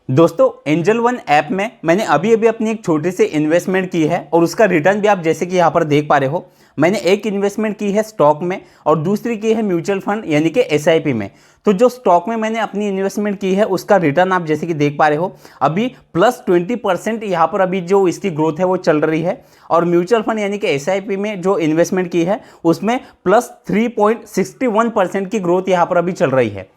दोस्तों angel one app में मैंने अभी अभी अपनी एक छोटी सी इन्वेस्टमेंट की है और उसका रिटर्न भी आप जैसे कि यहाँ पर देख पा रहे हो। मैंने एक इन्वेस्टमेंट की है स्टॉक में और दूसरी की है म्यूचुअल फंड यानी कि एसआईपी में। तो जो स्टॉक में मैंने अपनी इन्वेस्टमेंट की है उसका रिटर्न आप जैसे कि देख पा रहे हो अभी +20% यहाँ पर अभी जो इसकी ग्रोथ है वो चल रही है। और म्यूचुअल फंड यानी कि एसआईपी में जो इन्वेस्टमेंट की है उसमें +3.61% की ग्रोथ यहाँ पर अभी चल रही है।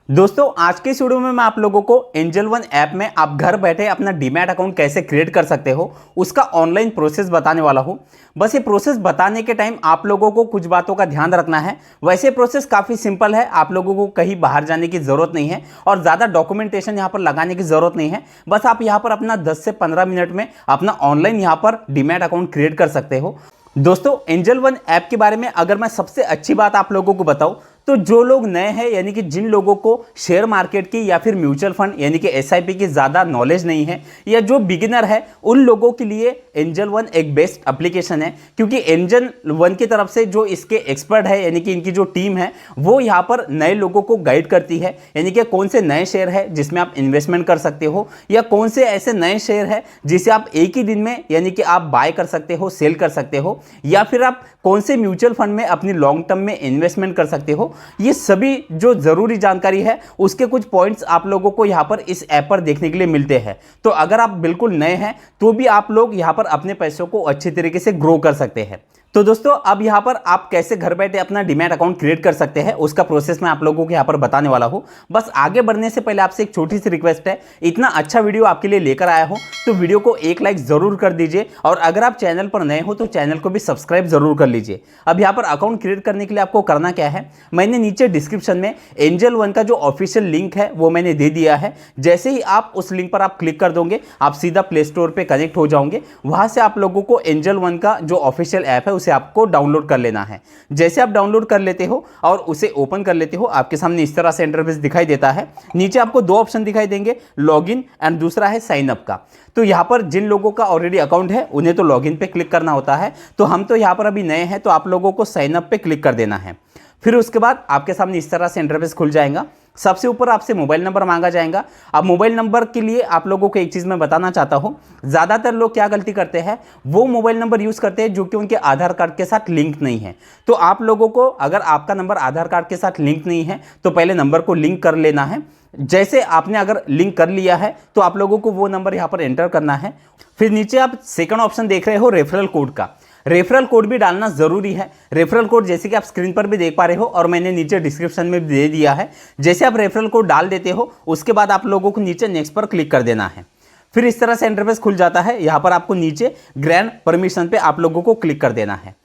दोस्तों आज के इस वीडियो में मैं आप लोगों को एंजल वन ऐप में आप घर बैठे अपना डीमैट अकाउंट कैसे क्रिएट कर सकते हो उसका ऑनलाइन प्रोसेस बताने वाला हूं। बस ये प्रोसेस बताने के टाइम आप लोगों को कुछ बातों का ध्यान रखना है। वैसे प्रोसेस काफ़ी सिंपल है, आप लोगों को कहीं बाहर जाने की ज़रूरत नहीं है और ज़्यादा डॉक्यूमेंटेशन यहाँ पर लगाने की ज़रूरत नहीं है। बस आप यहाँ पर अपना 10 से 15 मिनट में अपना ऑनलाइन यहाँ पर डीमैट अकाउंट क्रिएट कर सकते हो। दोस्तों एंजल वन ऐप के बारे में अगर मैं सबसे अच्छी बात आप लोगों को बताऊं तो जो लोग नए हैं यानी कि जिन लोगों को शेयर मार्केट की या फिर म्यूचुअल फंड यानी कि एसआईपी की ज़्यादा नॉलेज नहीं है या जो बिगिनर है उन लोगों के लिए एंजल वन एक बेस्ट एप्लीकेशन है। क्योंकि एंजल वन की तरफ से जो इसके एक्सपर्ट है यानी कि इनकी जो टीम है वो यहाँ पर नए लोगों को गाइड करती है, यानी कि कौन से नए शेयर है जिसमें आप इन्वेस्टमेंट कर सकते हो या कौन से ऐसे नए शेयर है जिसे आप एक ही दिन में यानी कि आप बाय कर सकते हो, सेल कर सकते हो, या फिर आप कौन से म्यूचुअल फंड में अपनी लॉन्ग टर्म में इन्वेस्टमेंट कर सकते हो। ये सभी जो ज़रूरी जानकारी है उसके कुछ पॉइंट्स आप लोगों को यहाँ पर इस ऐप पर देखने के लिए मिलते हैं। तो अगर आप बिल्कुल नए हैं तो भी आप लोग यहाँ पर अपने पैसों को अच्छी तरीके से ग्रो कर सकते हैं। तो दोस्तों अब यहाँ पर आप कैसे घर बैठे अपना डीमैट अकाउंट क्रिएट कर सकते हैं उसका प्रोसेस मैं आप लोगों को यहाँ पर बताने वाला हूँ। बस आगे बढ़ने से पहले आपसे एक छोटी सी रिक्वेस्ट है, इतना अच्छा वीडियो आपके लिए लेकर आया हूँ तो वीडियो को एक लाइक ज़रूर कर दीजिए और अगर आप चैनल पर नए हो तो चैनल को भी सब्सक्राइब ज़रूर कर लीजिए। अब यहाँ पर अकाउंट क्रिएट करने के लिए आपको करना क्या है, मैंने नीचे डिस्क्रिप्शन में एंजल वन का जो ऑफिशियल लिंक है वो मैंने दे दिया है। जैसे ही आप उस लिंक पर आप क्लिक कर दोगे आप सीधा प्ले स्टोर पर कनेक्ट हो जाओगे। वहाँ से आप लोगों को एंजल वन का जो ऑफिशियल ऐप है उसे आपको डाउनलोड कर लेना है। जैसे आप डाउनलोड कर लेते हो और उसे ओपन कर लेते हो आपके सामने इस तरह से इंटरफेस दिखाई देता है। नीचे आपको दो ऑप्शन दिखाई देंगे, लॉगिन एंड दूसरा है साइन अप का। तो यहाँ पर जिन लोगों का ऑलरेडी अकाउंट है उन्हें तो लॉगिन पे क्लिक करना होता है, तो हम तो यहाँ पर अभी नए हैं तो आप लोगों को साइन अप पे क्लिक कर देना है। फिर उसके बाद आपके सामने इस तरह से इंटरफेस खुल जाएगा। सबसे ऊपर आपसे मोबाइल नंबर मांगा जाएगा। अब मोबाइल नंबर के लिए आप लोगों को एक चीज़ मैं बताना चाहता हूं, ज़्यादातर लोग क्या गलती करते हैं, वो मोबाइल नंबर यूज़ करते हैं जो कि उनके आधार कार्ड के साथ लिंक नहीं है। तो आप लोगों को अगर आपका नंबर आधार कार्ड के साथ लिंक नहीं है तो पहले नंबर को लिंक कर लेना है। जैसे आपने अगर लिंक कर लिया है तो आप लोगों को वो नंबर यहाँ पर एंटर करना है। फिर नीचे आप सेकंड ऑप्शन देख रहे हो रेफरल कोड का, रेफरल कोड भी डालना ज़रूरी है। रेफरल कोड जैसे कि आप स्क्रीन पर भी देख पा रहे हो और मैंने नीचे डिस्क्रिप्शन में भी दे दिया है। जैसे आप रेफरल कोड डाल देते हो उसके बाद आप लोगों को नीचे नेक्स्ट पर क्लिक कर देना है। फिर इस तरह से इंटरफेस खुल जाता है। यहाँ पर आपको नीचे ग्रैंड परमिशन पे आप लोगों को क्लिक कर देना है।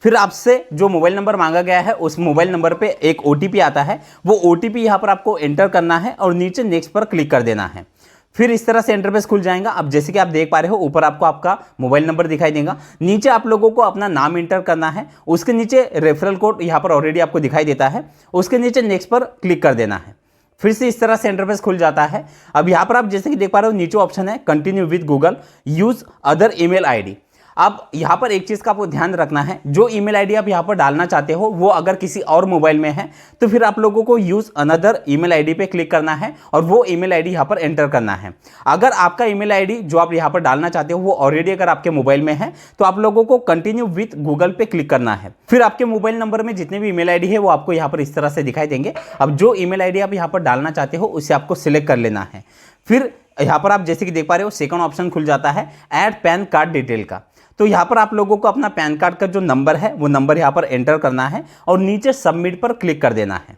फिर आपसे जो मोबाइल नंबर मांगा गया है उस मोबाइल नंबर पे एक ओटीपी आता है, वो ओटीपी यहाँ पर आपको एंटर करना है और नीचे नेक्स्ट पर क्लिक कर देना है। फिर इस तरह से इंटरफेस खुल जाएगा। अब जैसे कि आप देख पा रहे हो ऊपर आपको आपका मोबाइल नंबर दिखाई देगा, नीचे आप लोगों को अपना नाम इंटर करना है, उसके नीचे रेफरल कोड यहाँ पर ऑलरेडी आपको दिखाई देता है, उसके नीचे नेक्स्ट पर क्लिक कर देना है। फिर से इस तरह से इंटरफेस खुल जाता है। अब यहाँ पर आप जैसे कि देख पा रहे हो नीचे ऑप्शन है continue with Google, use other email ID. अब यहाँ पर एक चीज़ का आपको ध्यान रखना है, जो ईमेल आईडी आप यहाँ पर डालना चाहते हो वो अगर किसी और मोबाइल में है तो फिर आप लोगों को यूज़ अनदर ईमेल आईडी पे क्लिक करना है और वो ईमेल आईडी यहाँ पर एंटर करना है। अगर आपका ईमेल आईडी जो आप यहाँ पर डालना चाहते हो वो ऑलरेडी अगर आपके मोबाइल में है तो आप लोगों को कंटिन्यू विथ गूगल पे क्लिक करना है। फिर आपके मोबाइल नंबर में जितने भी ईमेल आईडी है वो आपको यहाँ पर इस तरह से दिखाई देंगे। अब जो ईमेल आईडी आप यहाँ पर डालना चाहते हो उसे आपको सिलेक्ट कर लेना है। फिर यहाँ पर आप जैसे कि देख पा रहे हो सेकंड ऑप्शन खुल जाता है ऐड पैन कार्ड डिटेल का। तो यहाँ पर आप लोगों को अपना पैन कार्ड का जो नंबर है वो नंबर यहाँ पर एंटर करना है और नीचे सबमिट पर क्लिक कर देना है।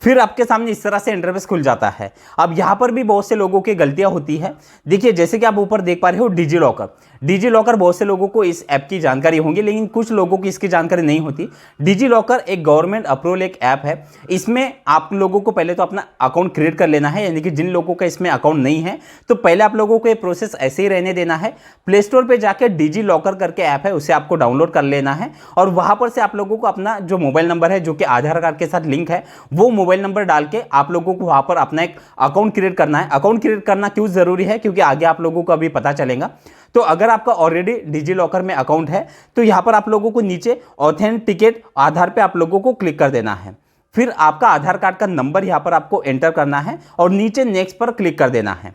फिर आपके सामने इस तरह से इंटरफेस खुल जाता है। अब यहाँ पर भी बहुत से लोगों की गलतियाँ होती है। देखिए जैसे कि आप ऊपर देख पा रहे हो डिजी लॉकर, डिजी लॉकर बहुत से लोगों को इस ऐप की जानकारी होगी लेकिन कुछ लोगों की इसकी जानकारी नहीं होती। डिजी लॉकर एक गवर्नमेंट अप्रूवल एक ऐप है। इसमें आप लोगों को पहले तो अपना अकाउंट क्रिएट कर लेना है, यानी कि जिन लोगों का इसमें अकाउंट नहीं है तो पहले आप लोगों को ये प्रोसेस ऐसे ही रहने देना है। प्ले स्टोर पर जाकर डिजी लॉकर करके ऐप है उसे आपको डाउनलोड कर लेना है और वहाँ पर से आप लोगों को अपना जो मोबाइल नंबर है जो कि आधार कार्ड के साथ लिंक है वो मोबाइल नंबर डाल के आप लोगों को वहां पर अपना एक अकाउंट क्रिएट करना है। अकाउंट क्रिएट करना क्यों जरूरी है, क्योंकि आगे आप लोगों को अभी पता चलेगा। तो अगर आपका ऑलरेडी डिजी लॉकर में अकाउंट है तो यहां पर आप लोगों को नीचे ऑथेंटिकेट आधार पे आप लोगों को क्लिक कर देना है। फिर आपका आधार कार्ड का नंबर यहां पर आपको एंटर करना है और नीचे नेक्स्ट पर क्लिक कर देना है।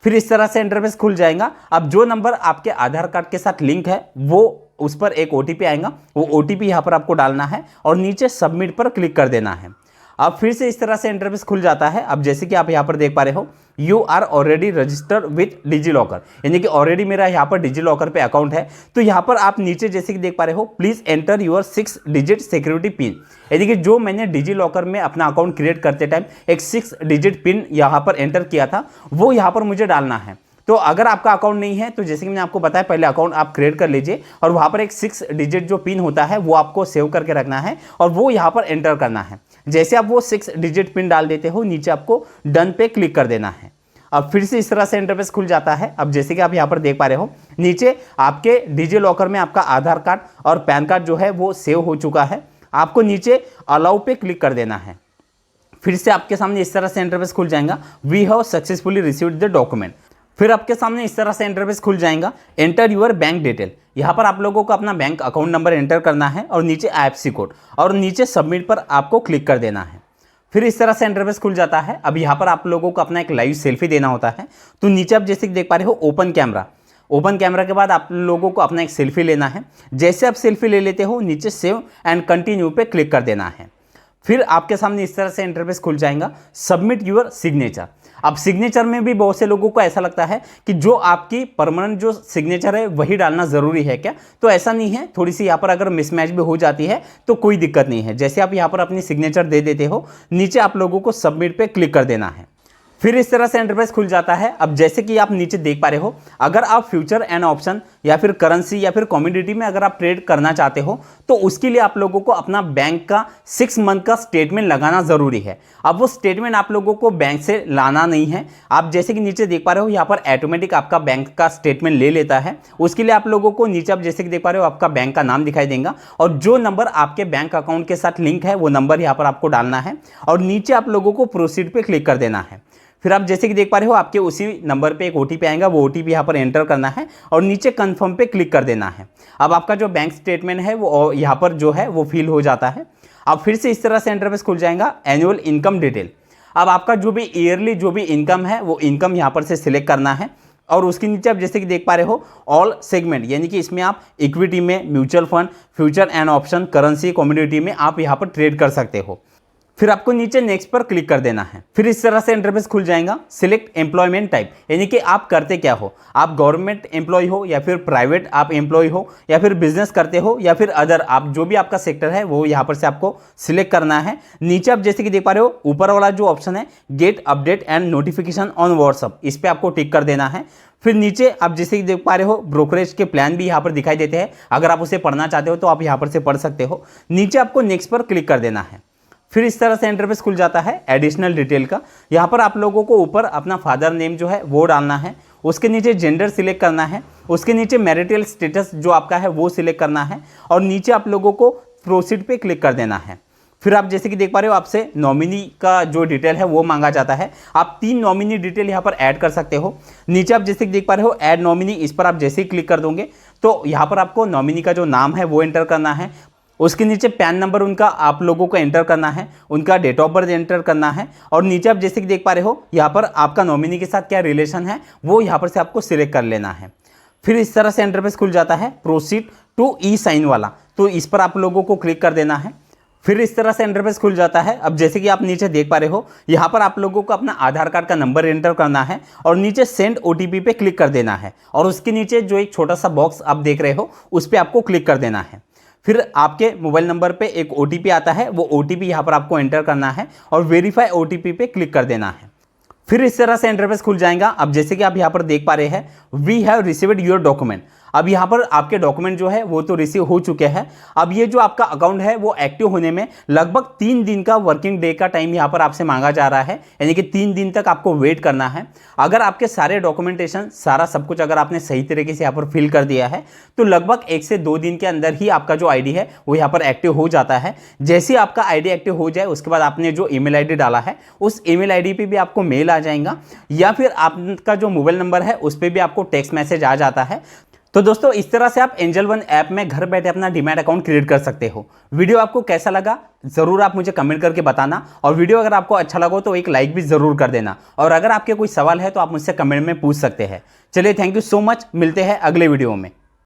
फिर इस तरह से इंटरफेस खुल जाएगा। अब जो नंबर आपके आधार कार्ड के साथ लिंक है वो उस पर एक ओटीपी आएगा, वो ओटीपी यहाँ पर आपको डालना है और नीचे सबमिट पर क्लिक कर देना है। अब फिर से इस तरह से इंटरफेस खुल जाता है। अब जैसे कि आप यहाँ पर देख पा रहे हो, you are already registered with DigiLocker, यानी कि ऑलरेडी मेरा यहाँ पर डिजी लॉकर पे अकाउंट है। तो यहाँ पर आप नीचे जैसे कि देख पा रहे हो, please enter your 6 digit security pin, यानी कि जो मैंने डिजी लॉकर में अपना अकाउंट क्रिएट करते टाइम एक 6 डिजिट पिन यहाँ पर एंटर किया था, वो यहाँ पर मुझे डालना है। तो अगर आपका अकाउंट नहीं है तो जैसे कि मैंने आपको बताया, पहले अकाउंट आप क्रिएट कर लीजिए और वहाँ पर एक 6 डिजिट जो पिन होता है वो आपको सेव करके रखना है और वो यहाँ पर एंटर करना है। जैसे आप वो 6 डिजिट पिन डाल देते हो, नीचे आपको डन पे क्लिक कर देना है। अब फिर से इस तरह से इंटरफेस खुल जाता है। अब जैसे कि आप यहाँ पर देख पा रहे हो, नीचे आपके डिजी लॉकर में आपका आधार कार्ड और पैन कार्ड जो है वो सेव हो चुका है। आपको नीचे अलाउ पे क्लिक कर देना है। फिर से आपके सामने इस तरह से इंटरफेस खुल जाएगा, we have successfully received the document. फिर आपके सामने इस तरह से इंटरफेस खुल जाएगा, एंटर यूर बैंक डिटेल। यहाँ पर आप लोगों को अपना बैंक अकाउंट नंबर एंटर करना है और नीचे IFSC कोड और नीचे सबमिट पर आपको क्लिक कर देना है। फिर इस तरह से इंटरफेस खुल जाता है। अब यहाँ पर आप लोगों को अपना एक लाइव सेल्फी देना होता है। तो नीचे आप जैसे देख पा रहे हो, ओपन कैमरा, ओपन कैमरा के बाद आप लोगों को अपना एक सेल्फी लेना है। जैसे आप सेल्फी ले लेते हो, नीचे सेव एंड कंटिन्यू पे क्लिक कर देना है। फिर आपके सामने इस तरह से इंटरफेस खुल जाएगा, सबमिट यूर सिग्नेचर। अब सिग्नेचर में भी बहुत से लोगों को ऐसा लगता है कि जो आपकी परमानेंट जो सिग्नेचर है वही डालना ज़रूरी है क्या, तो ऐसा नहीं है। थोड़ी सी यहाँ पर अगर मिसमैच भी हो जाती है तो कोई दिक्कत नहीं है। जैसे आप यहाँ पर अपनी सिग्नेचर दे देते हो, नीचे आप लोगों को सबमिट पे क्लिक कर देना है। फिर इस तरह से इंटरफेस खुल जाता है। अब जैसे कि आप नीचे देख पा रहे हो, अगर आप फ्यूचर एंड ऑप्शन या फिर करेंसी या फिर कमोडिटी में अगर आप ट्रेड करना चाहते हो तो उसके लिए आप लोगों को अपना बैंक का 6 मंथ का स्टेटमेंट लगाना ज़रूरी है। अब वो स्टेटमेंट आप लोगों को बैंक से लाना नहीं है। आप जैसे कि नीचे देख पा रहे हो, यहाँ पर ऑटोमेटिक आपका बैंक का स्टेटमेंट ले लेता है। उसके लिए आप लोगों को नीचे आप जैसे कि देख पा रहे हो, आपका बैंक का नाम दिखाई देगा और जो नंबर आपके बैंक अकाउंट के साथ लिंक है वो नंबर यहाँ पर आपको डालना है और नीचे आप लोगों को प्रोसीड पे क्लिक कर देना है। फिर आप जैसे कि देख पा रहे हो, आपके उसी नंबर पे एक ओटीपी आएगा, वो ओटीपी यहाँ पर एंटर करना है और नीचे कंफर्म पे क्लिक कर देना है। अब आपका जो बैंक स्टेटमेंट है वो यहाँ पर जो है वो फिल हो जाता है। अब फिर से इस तरह से इंटरफेस खुल जाएगा, एनुअल इनकम डिटेल। अब आपका जो भी ईयरली जो भी इनकम है वो इनकम यहाँ पर से सिलेक्ट करना है और उसके नीचे आप जैसे कि देख पा रहे हो, ऑल सेगमेंट, यानी कि इसमें आप इक्विटी में, mutual fund, future and option, currency, commodity में आप यहाँ पर ट्रेड कर सकते हो। फिर आपको नीचे नेक्स्ट पर क्लिक कर देना है। फिर इस तरह से इंटरफेस खुल जाएगा, सिलेक्ट एम्प्लॉयमेंट टाइप, यानी कि आप करते क्या हो, आप गवर्नमेंट एम्प्लॉय हो या फिर प्राइवेट आप एम्प्लॉय हो या फिर बिजनेस करते हो या फिर अदर, आप जो भी आपका सेक्टर है वो यहाँ पर से आपको सिलेक्ट करना है। नीचे आप जैसे कि देख पा रहे हो, ऊपर वाला जो ऑप्शन है get update and notification on WhatsApp, इस पर आपको टिक कर देना है। फिर नीचे आप जैसे कि देख पा रहे हो, ब्रोकरेज के प्लान भी यहाँ पर दिखाई देते हैं। अगर आप उसे पढ़ना चाहते हो तो आप यहाँ पर से पढ़ सकते हो। नीचे आपको नेक्स्ट पर क्लिक कर देना है। फिर इस तरह से इंटरफेस खुल जाता है एडिशनल डिटेल का। यहाँ पर आप लोगों को ऊपर अपना फादर नेम जो है वो डालना है, उसके नीचे जेंडर सिलेक्ट करना है, उसके नीचे मैरिटल स्टेटस जो आपका है वो सिलेक्ट करना है और नीचे आप लोगों को प्रोसीड पे क्लिक कर देना है। फिर आप जैसे कि देख पा रहे हो, आपसे नॉमिनी का जो डिटेल है वो मांगा जाता है। आप 3 नॉमिनी डिटेल यहाँ पर ऐड कर सकते हो। नीचे आप जैसे कि देख पा रहे हो, ऐड नॉमिनी, इस पर आप जैसे ही क्लिक कर दोगे तो यहाँ पर आपको नॉमिनी का जो नाम है वो एंटर करना है। उसके नीचे पैन नंबर उनका आप लोगों को एंटर करना है, उनका डेट ऑफ बर्थ एंटर करना है और नीचे आप जैसे कि देख पा रहे हो, यहाँ पर आपका नॉमिनी के साथ क्या रिलेशन है वो यहाँ पर से आपको सिलेक्ट कर लेना है। फिर इस तरह से इंटरफेस खुल जाता है, प्रोसीड टू ई साइन वाला, तो इस पर आप लोगों को क्लिक कर देना है। फिर इस तरह से इंटरफेस खुल जाता है। अब जैसे कि आप नीचे देख पा रहे हो, यहाँ पर आप लोगों को अपना आधार कार्ड का नंबर एंटर करना है और नीचे सेंड ओटीपी पे क्लिक कर देना है और उसके नीचे जो एक छोटा सा बॉक्स आप देख रहे हो उस पर आपको क्लिक कर देना है। फिर आपके मोबाइल नंबर पे एक ओटीपी आता है, वो ओटीपी यहाँ पर आपको एंटर करना है और वेरीफाई ओटीपी पे क्लिक कर देना है। फिर इस तरह से इंटरफेस खुल जाएगा। अब जैसे कि आप यहाँ पर देख पा रहे हैं, we have received your document. अब यहाँ पर आपके डॉक्यूमेंट जो है वो तो रिसीव हो चुके हैं। अब ये जो आपका अकाउंट है वो एक्टिव होने में लगभग 3 दिन का वर्किंग डे का टाइम यहाँ पर आपसे मांगा जा रहा है, यानी कि 3 दिन तक आपको वेट करना है। अगर आपके सारे डॉक्यूमेंटेशन, सारा सब कुछ अगर आपने सही तरीके से यहाँ पर फिल कर दिया है तो लगभग 1 से 2 दिन के अंदर ही आपका जो आईडी है वो यहाँ पर एक्टिव हो जाता है। जैसे ही आपका आईडी एक्टिव हो जाए उसके बाद आपने जो ईमेल आईडी डाला है उस ईमेल आईडी पे भी आपको मेल आ जाएगा या फिर आपका जो मोबाइल नंबर है उस पर भी आपको टेक्स्ट मैसेज आ जाता है। तो दोस्तों इस तरह से आप एंजल वन ऐप में घर बैठे अपना डीमैट अकाउंट क्रिएट कर सकते हो। वीडियो आपको कैसा लगा जरूर आप मुझे कमेंट करके बताना, और वीडियो अगर आपको अच्छा लगा तो एक लाइक भी जरूर कर देना, और अगर आपके कोई सवाल है तो आप मुझसे कमेंट में पूछ सकते हैं। चलिए थैंक यू सो मच, मिलते हैं अगले वीडियो में।